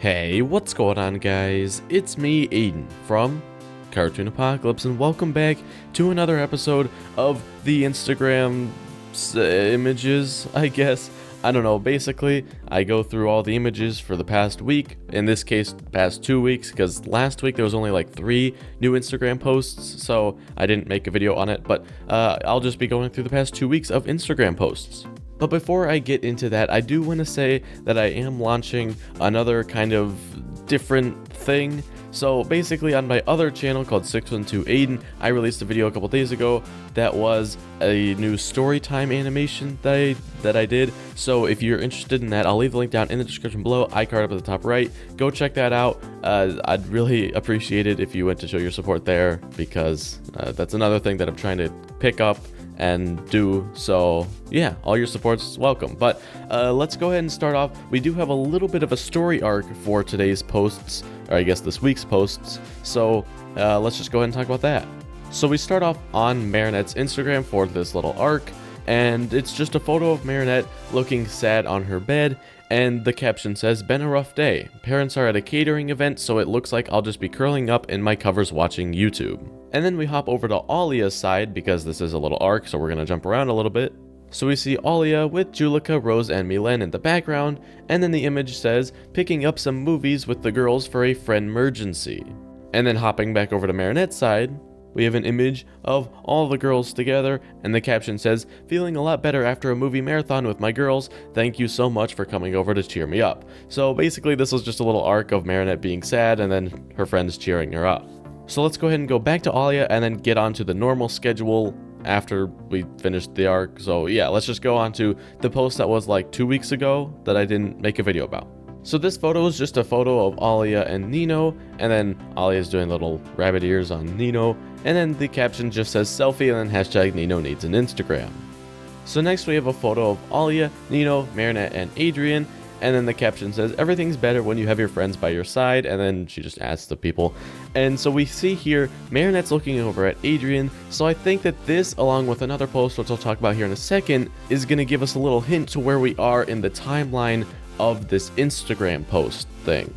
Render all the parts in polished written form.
Hey, what's going on, guys? It's me, Aiden, from Cartoon Apocalypse, and welcome back to another episode of the Instagram images, I guess. I don't know, basically, I go through all the images for the past week, in this case, past 2 weeks, because last week there was only like 3 new Instagram posts, so I didn't make a video on it, but I'll just be going through the past 2 weeks of Instagram posts. But before I get into that, I do want to say that I am launching another kind of different thing. So basically on my other channel called 612 Aiden, I released a video a couple days ago that was a new story time animation that I did. So if you're interested in that, I'll leave the link down in the description below, iCard up at the top right. Go check that out. I'd really appreciate it if you went to show your support there, because that's another thing that I'm trying to pick up and do. So yeah, all your support's welcome. But let's go ahead and start off. We do have a little bit of a story arc for today's posts, or I guess this week's posts, so let's just go ahead and talk about that. So we start off on Marinette's Instagram for this little arc, and it's just a photo of Marinette looking sad on her bed, and the caption says, "Been a rough day. Parents are at a catering event, so it looks like I'll just be curling up in my covers watching YouTube." And then we hop over to Alya's side, because this is a little arc, so we're going to jump around a little bit. So we see Alya with Julika, Rose, and Milen in the background, and then the image says, "Picking up some movies with the girls for a friend-mergency." And then hopping back over to Marinette's side, we have an image of all the girls together, and the caption says, "Feeling a lot better after a movie marathon with my girls. Thank you so much for coming over to cheer me up." So basically this was just a little arc of Marinette being sad and then her friends cheering her up. So let's go ahead and go back to Alya and then get on to the normal schedule after we finished the arc. So yeah, let's just go on to the post that was like 2 weeks ago that I didn't make a video about. So this photo is just a photo of Alya and Nino, and then Alya is doing little rabbit ears on Nino, and then the caption just says selfie and then hashtag Nino needs an Instagram. So next we have a photo of Alya, Nino, Marinette, and Adrien, and then the caption says, "Everything's better when you have your friends by your side," and then she just asks the people. And so we see here, Marinette's looking over at Adrien, so I think that this, along with another post, which I'll talk about here in a second, is going to give us a little hint to where we are in the timeline of this Instagram post thing.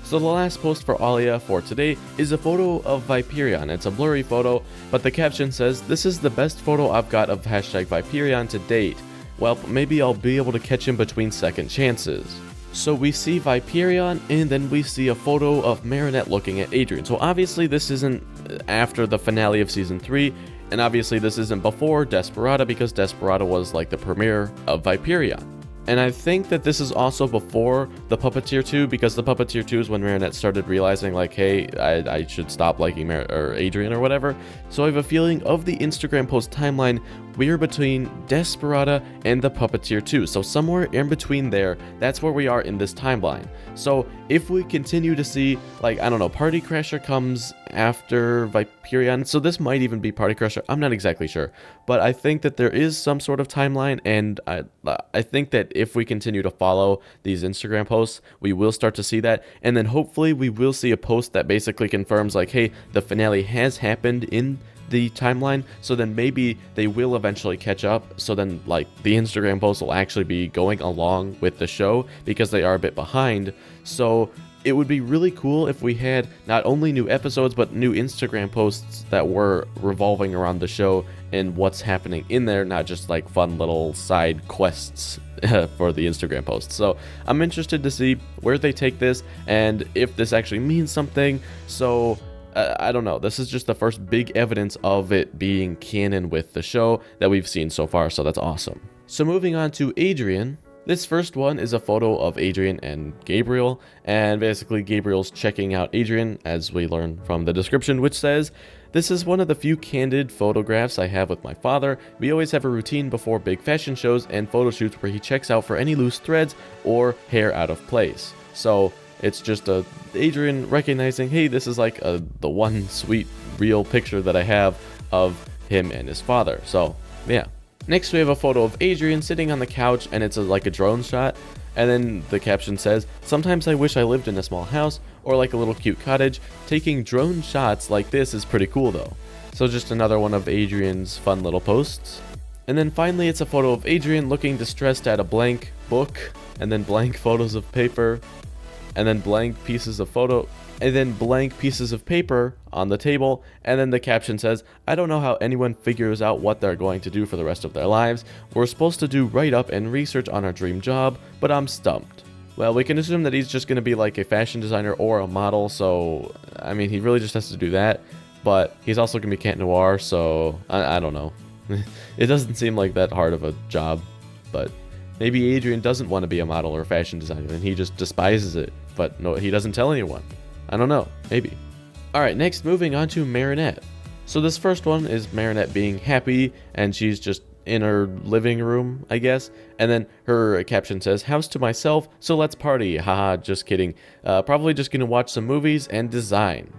So the last post for Alya for today is a photo of Viperion. It's a blurry photo, but the caption says, "This is the best photo I've got of hashtag Viperion to date. Well, maybe I'll be able to catch him between second chances." So we see Viperion, and then we see a photo of Marinette looking at Adrien. So obviously this isn't after the finale of season 3, and obviously this isn't before Desperata, because Desperata was like the premiere of Viperion. And I think that this is also before the Puppeteer 2, because the Puppeteer 2 is when Marinette started realizing, like, hey, I should stop liking Adrien or whatever. So I have a feeling of the Instagram post timeline, we're between Desperata and the Puppeteer 2. So somewhere in between there, that's where we are in this timeline. So if we continue to see, like, I don't know, Party Crasher comes after Viperion, so this might even be Party Crasher, I'm not exactly sure. But I think that there is some sort of timeline, and I think that if we continue to follow these Instagram posts, we will start to see that, and then hopefully we will see a post that basically confirms, like, hey, the finale has happened in the timeline, so then maybe they will eventually catch up, so then like the Instagram posts will actually be going along with the show, because they are a bit behind. So it would be really cool if we had not only new episodes, but new Instagram posts that were revolving around the show and what's happening in there, not just like fun little side quests for the Instagram posts. So I'm interested to see where they take this and if this actually means something. So I don't know. This is just the first big evidence of it being canon with the show that we've seen so far, so that's awesome. So moving on to Adrien. This first one is a photo of Adrian and Gabriel, and basically Gabriel's checking out Adrien, as we learn from the description, which says, "This is one of the few candid photographs I have with my father. We always have a routine before big fashion shows and photo shoots where he checks out for any loose threads or hair out of place." So it's just Adrien recognizing, hey, this is like the one sweet real picture that I have of him and his father. So yeah. Next we have a photo of Adrien sitting on the couch, and it's like a drone shot, and then the caption says, "Sometimes I wish I lived in a small house or like a little cute cottage. Taking drone shots like this is pretty cool though." So just another one of Adrien's fun little posts. And then finally it's a photo of Adrien looking distressed at a blank book, and then blank photos of paper. and then blank pieces of paper on the table, and then the caption says, "I don't know how anyone figures out what they're going to do for the rest of their lives. We're supposed to do write-up and research on our dream job, but I'm stumped." Well, we can assume that he's just going to be like a fashion designer or a model, so, I mean, he really just has to do that, but he's also going to be Cat Noir, so, I don't know. It doesn't seem like that hard of a job, but maybe Adrien doesn't want to be a model or a fashion designer, and he just despises it, but no, he doesn't tell anyone. I don't know, maybe. Alright, next, moving on to Marinette. So this first one is Marinette being happy, and she's just in her living room, I guess, and then her caption says, "House to myself, so let's party, haha, just kidding. Probably just gonna watch some movies and design,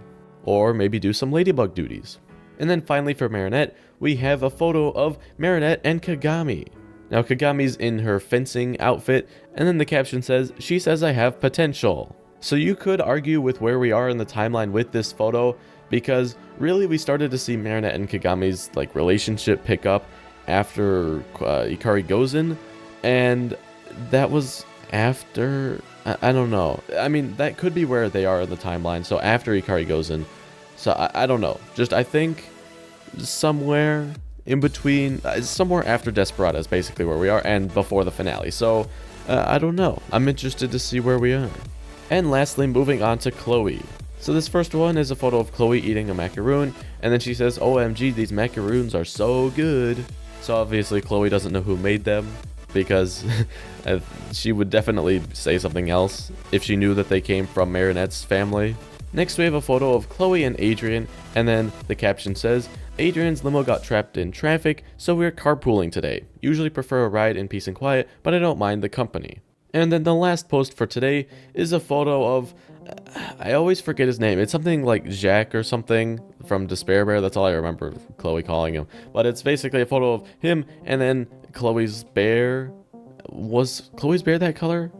or maybe do some ladybug duties." And then finally for Marinette, we have a photo of Marinette and Kagami. Now Kagami's in her fencing outfit, and then the caption says, "She says I have potential." So you could argue with where we are in the timeline with this photo, because really we started to see Marinette and Kagami's like relationship pick up after Ikari goes in, and that was after, I don't know. I mean, that could be where they are in the timeline, so after Ikari goes in. So I don't know. Just I think somewhere in between, somewhere after Desperado is basically where we are, and before the finale. So I don't know. I'm interested to see where we are. And lastly, moving on to Chloe. So this first one is a photo of Chloe eating a macaroon, and then she says, "OMG, these macaroons are so good." So obviously Chloe doesn't know who made them, because she would definitely say something else if she knew that they came from Marinette's family. Next we have a photo of Chloe and Adrien, and then the caption says, "Adrien's limo got trapped in traffic, so we're carpooling today. Usually prefer a ride in peace and quiet, but I don't mind the company." And then the last post for today is a photo of, I always forget his name. It's something like Jacques or something from Despair Bear. That's all I remember Chloe calling him. But it's basically a photo of him and then Chloe's bear. Was Chloe's bear that color?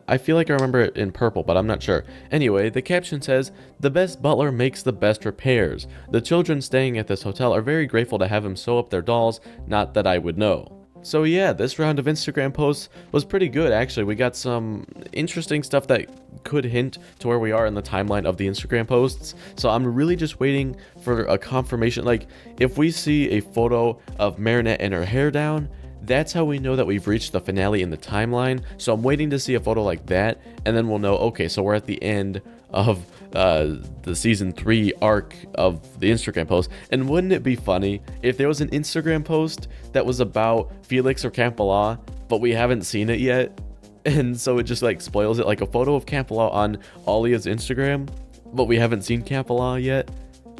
I feel like I remember it in purple, but I'm not sure. Anyway, the caption says, "The best butler makes the best repairs. The children staying at this hotel are very grateful to have him sew up their dolls, not that I would know." So yeah, this round of Instagram posts was pretty good, actually. We got some interesting stuff that could hint to where we are in the timeline of the Instagram posts. So I'm really just waiting for a confirmation. Like, if we see a photo of Marinette and her hair down, that's how we know that we've reached the finale in the timeline. So I'm waiting to see a photo like that, and then we'll know, okay, so we're at the end of the season 3 arc of the Instagram post. And wouldn't it be funny if there was an Instagram post that was about Felix or Campbell, but we haven't seen it yet, and so it just like spoils it, like a photo of Campbell on Alya's Instagram, but we haven't seen Campbell yet.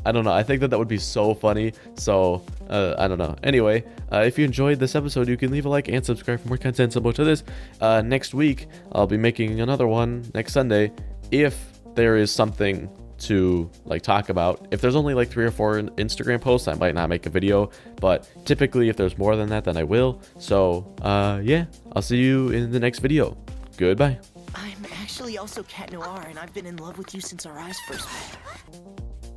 I don't know. I think that would be so funny. So I don't know. Anyway, if you enjoyed this episode, you can leave a like and subscribe for more content similar to this. Next week I'll be making another one next Sunday, if there is something to like talk about. If there's only like 3 or 4 Instagram posts, I might not make a video, but typically if there's more than that, then I will. So yeah, I'll see you in the next video. Goodbye. I'm actually also Cat Noir, and I've been in love with you since our eyes first met.